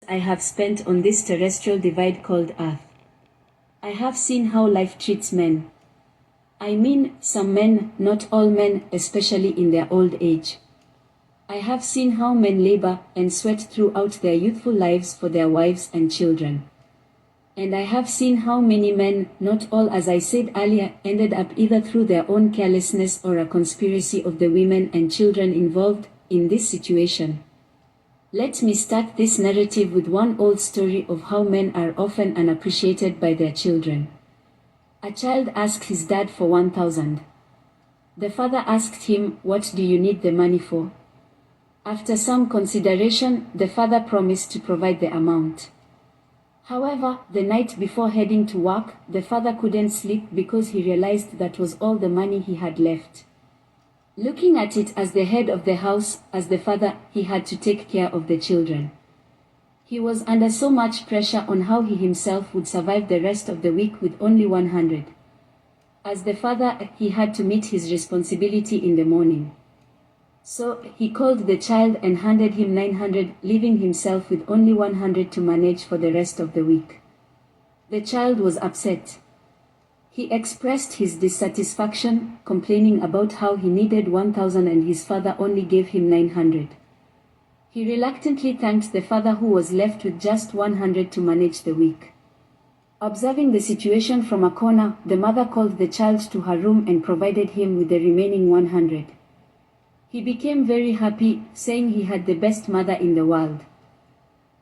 I have spent on this terrestrial divide called Earth. I have seen how life treats men. I mean, some men, not all men, especially in their old age. I have seen how men labor and sweat throughout their youthful lives for their wives and children. And I have seen how many men, not all as I said earlier, ended up either through their own carelessness or a conspiracy of the women and children involved in this situation. Let me start this narrative with one old story of how men are often unappreciated by their children. A child asked his dad for 1,000. The father asked him, "What do you need the money for?" After some consideration, the father promised to provide the amount. However, the night before heading to work, the father couldn't sleep because he realized that was all the money he had left. Looking at it as the head of the house, as the father, he had to take care of the children. He was under so much pressure on how he himself would survive the rest of the week with only 100. As the father, he had to meet his responsibility in the morning. So, he called the child and handed him 900, leaving himself with only 100 to manage for the rest of the week. The child was upset. He expressed his dissatisfaction, complaining about how he needed 1,000 and his father only gave him 900. He reluctantly thanked the father who was left with just 100 to manage the week. Observing the situation from a corner, the mother called the child to her room and provided him with the remaining 100. He became very happy, saying he had the best mother in the world.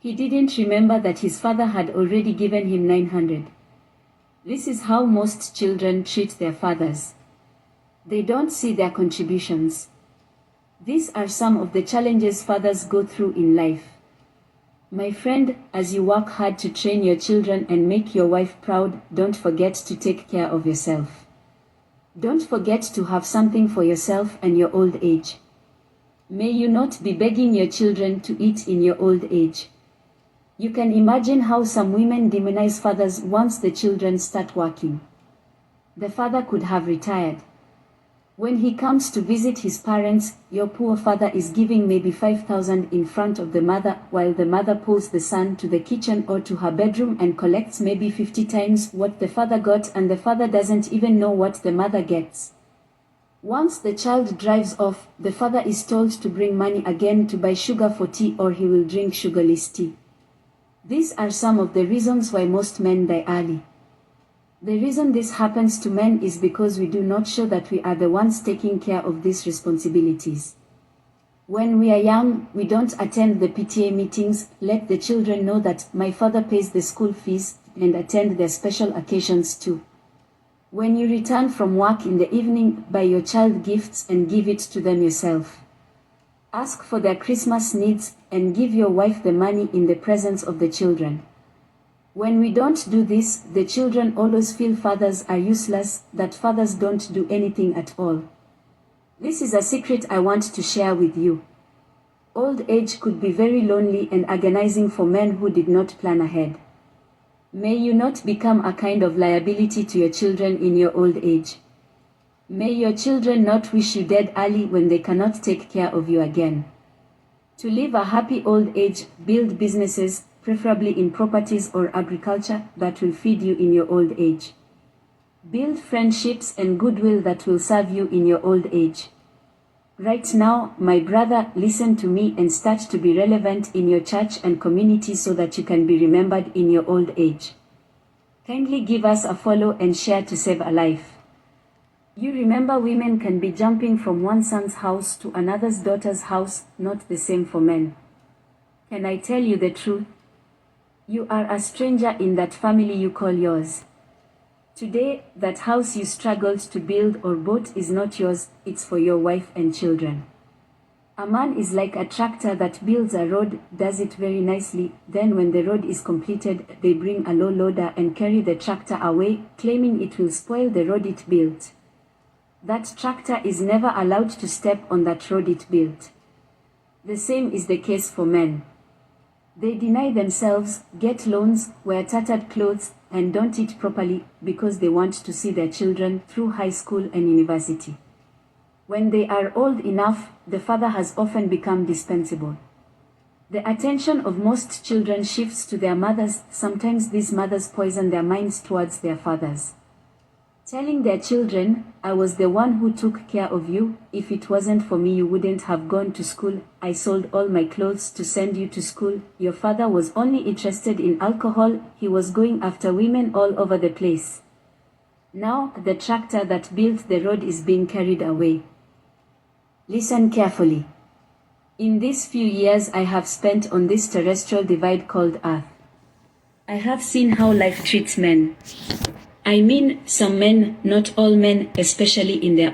He didn't remember that his father had already given him 900. This is how most children treat their fathers. They don't see their contributions. These are some of the challenges fathers go through in life. My friend, as you work hard to train your children and make your wife proud, don't forget to take care of yourself. Don't forget to have something for yourself and your old age. May you not be begging your children to eat in your old age. You can imagine how some women demonize fathers once the children start working. The father could have retired. When he comes to visit his parents, your poor father is giving maybe 5,000 in front of the mother, while the mother pulls the son to the kitchen or to her bedroom and collects maybe 50 times what the father got, and the father doesn't even know what the mother gets. Once the child drives off, the father is told to bring money again to buy sugar for tea or he will drink sugarless tea. These are some of the reasons why most men die early. The reason this happens to men is because we do not show that we are the ones taking care of these responsibilities. When we are young, we don't attend the PTA meetings, let the children know that my father pays the school fees, and attend their special occasions too. When you return from work in the evening, buy your child gifts and give it to them yourself. Ask for their Christmas needs and give your wife the money in the presence of the children. When we don't do this, the children always feel fathers are useless, that fathers don't do anything at all. This is a secret I want to share with you. Old age could be very lonely and agonizing for men who did not plan ahead. May you not become a kind of liability to your children in your old age. May your children not wish you dead early when they cannot take care of you again. To live a happy old age, build businesses, preferably in properties or agriculture, that will feed you in your old age. Build friendships and goodwill that will serve you in your old age. Right now, my brother, listen to me and start to be relevant in your church and community so that you can be remembered in your old age. Kindly give us a follow and share to save a life. You remember, women can be jumping from one son's house to another's daughter's house, not the same for men. Can I tell you the truth? You are a stranger in that family you call yours. Today, that house you struggled to build or bought is not yours, it's for your wife and children. A man is like a tractor that builds a road, does it very nicely, then when the road is completed, they bring a low loader and carry the tractor away, claiming it will spoil the road it built. That tractor is never allowed to step on that road it built. The same is the case for men. They deny themselves, get loans, wear tattered clothes, and don't eat properly because they want to see their children through high school and university. When they are old enough, the father has often become dispensable. The attention of most children shifts to their mothers. Sometimes these mothers poison their minds towards their fathers, telling their children, I was the one who took care of you. If it wasn't for me, you wouldn't have gone to school. I sold all my clothes to send you to school. Your father was only interested in alcohol. He was going after women all over the place. Now, the tractor that built the road is being carried away. Listen carefully. In these few years I have spent on this terrestrial divide called Earth, I have seen how life treats men. I mean, some men, not all men, especially in their